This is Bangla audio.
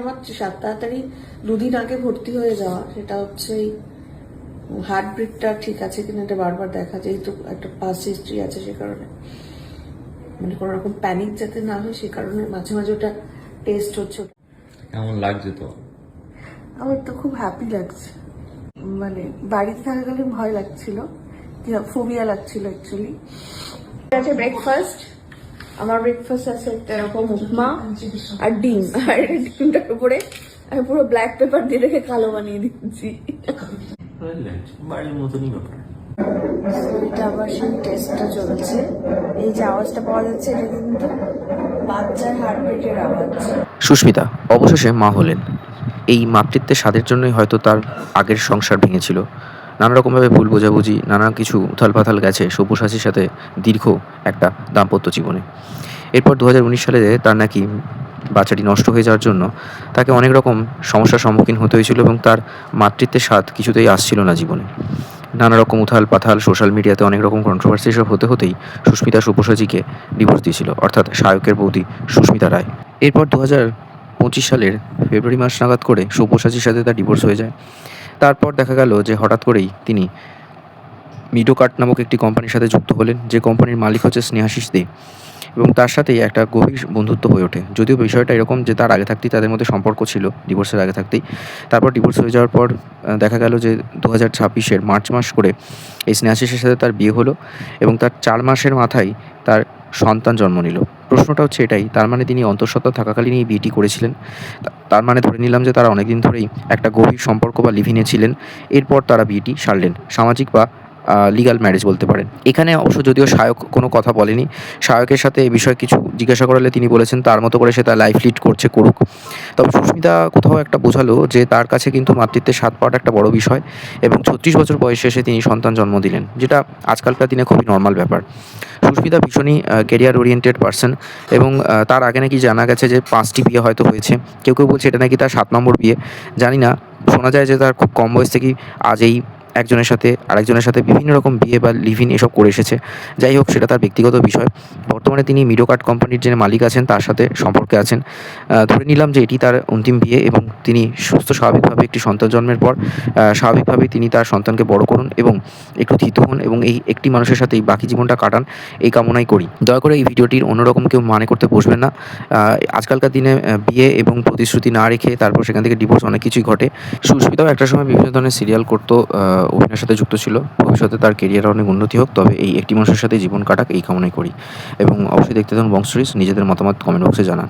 আমার সাত তাড়াতাড়ি দুদিন আগে ভর্তি হয়ে যাওয়া, সেটা হচ্ছে হার্ট বিটটা ঠিক আছে কিনা এটা বারবার দেখা, যেহেতু একটা পাস্ট হিস্ট্রি আছে সে কারণে, মানে কোনো রকম প্যানিক যাতে না হয় সে কারণে মাঝে মাঝে ওটা টেস্ট হচ্ছে। কেমন লাগছে তো? আমার তো খুব হ্যাপি লাগছে, মানে বাড়িতে থাকাকালীন ভয় লাগছিল, ফোবিয়া লাগছিল অ্যাকচুয়ালি। আছে ব্রেকফাস্ট, আমার ব্রেকফাস্ট আছে একটা এরকম উপমা আর ডিম, আর ডিমটার উপরে আমি পুরো ব্ল্যাক পেপার দিয়ে রেখে কালো বানিয়ে দিচ্ছি। বাড়ির মতনই ব্যাপার। এটা আবার সেই টেস্টটা চলছে, এই যে আওয়াজটা পাওয়া যাচ্ছে এটা কিন্তু বাচ্চার হার্টবিটের আওয়াজ। সুস্মিতা অবশেষে মা হলেন। এই মাতৃত্বের স্বাদের জন্যই হয়তো তার আগের সংসার ভেঙেছিল। নানা রকমভাবে ভুল বোঝাবুঝি, নানা কিছু উথালপাথাল গেছে সব্যসাচীর সাথে দীর্ঘ একটা দাম্পত্য জীবনে। এরপর 2019 সালে তার নাকি বাচ্চাটি নষ্ট হয়ে যাওয়ার জন্য তাকে অনেক রকম সমস্যার সম্মুখীন হতে হয়েছিল এবং তার মাতৃত্বের স্বাদ কিছুতেই আসছিল না জীবনে। নানা রকম উথাল পাথাল, সোশ্যাল মিডিয়াতে অনেক রকম কন্ট্রোভার্সি সব হতে হতেই সুস্মিতা সব্যসাচীকে ডিভোর্স দিয়েছিল, অর্থাৎ সায়কের বৌদি সুস্মিতা রায়। এরপর 2025 সালের ফেব্রুয়ারি মাস নাগাদ করে সব্যসাচীর সাথে তার ডিভোর্স হয়ে যায়। তারপর দেখা গেল যে হঠাৎ করেই তিনি মিডোকার্ট নামক একটি কোম্পানির সাথে যুক্ত হলেন, যে কোম্পানির মালিক হচ্ছে স্নেহাশিস দে, এবং তার সাথেই একটা গভীর বন্ধুত্ব হয়ে ওঠে। যদিও বিষয়টা এরকম যে তার আগে থাকতেই তাদের মধ্যে সম্পর্ক ছিল, ডিভোর্সের আগে থাকতেই। তারপর ডিভোর্স হয়ে যাওয়ার পর দেখা গেল যে 2026 মার্চ মাস করে এই স্নেহাশিসের সাথে তার বিয়ে হলো এবং তার 4 মাসের মাথায় তার সন্তান জন্ম নিল। প্রশ্নটা হচ্ছে এটাই, তার মানে তিনি অন্তঃসত্ত্বা থাকাকালীন এই বিয়েটি করেছিলেন? তার মানে ধরে নিলাম যে তারা অনেকদিন ধরেই একটা গভীর সম্পর্ক বা লিভিনে ছিলেন। এরপর তারা বিয়েটি সারলেন, সামাজিক বা লিগাল ম্যারেজ বলতে পারেন। এখানে অবশ্য যদিও সায়ক কোনো কথা বলেনি, সায়কের সাথে এই বিষয়ে কিছু জিজ্ঞাসা করলে তিনি বলেছেন তার মতো করে সে তার লাইফ লিড করছে, করুক। তবে সুস্মিতা কোথাও একটা বোঝালো যে তার কাছে কিন্তু মাতৃত্বের স্বাদ পাওয়াটা একটা বড় বিষয়, এবং 36 বছর বয়সে এসে তিনি সন্তান জন্ম দিলেন, যেটা আজকালকার দিনে খুবই নর্মাল ব্যাপার। সুস্মিতা ভীষণই কেরিয়ার ওরিয়েন্টেড পার্সন, এবং তার আগে নাকি জানা গেছে যে 5টি বিয়ে হয়তো হয়েছে। কেউ কেউ বলছে এটা নাকি তার 7 নম্বর বিয়ে, জানি না। শোনা যায় যে তার খুব কম বয়স থেকেই আজ এই একজনের সাথে আরেকজনের সাথে বিভিন্ন রকম বিয়ে বা লিভ ইন এসব করে এসেছে। যাই হোক, সেটা তার ব্যক্তিগত বিষয়। বর্তমানে তিনি মিডোকার্ট কোম্পানির যে মালিক আছেন তার সাথে সম্পর্কে আছেন। ধরে নিলাম যে এটি তার অন্তিম বিয়ে, এবং তিনি সুস্থ স্বাভাবিকভাবে একটি সন্তান জন্মের পর স্বাভাবিকভাবেই তিনি তার সন্তানকে বড় করুন এবং একটু ধীত হন, এবং এই একটি মানুষের সাথেই বাকি জীবনটা কাটান, এই কামনাই করি। দয়া করে এই ভিডিওটির অন্যরকম কেউ মানে করতে বসবেন না। আজকালকার দিনে বিয়ে এবং প্রতিশ্রুতি না রেখে তারপর সেখান থেকে ডিভোর্স অনেক কিছুই ঘটে। সুস্মিতাও একটা সময় বিভিন্ন ধরনের সিরিয়াল করতো, অভিনয়ের সাথে যুক্ত ছিল। ভবিষ্যতে তার কেরিয়ারে অনেক উন্নতি হোক, তবে এই একটি মানুষের সাথে জীবন কাটাক এই কামনাই করি। এবং অবশ্যই দেখতে থাকুন বং স্টোরিজ, নিজেদের মতামত কমেন্ট বক্সে জানান।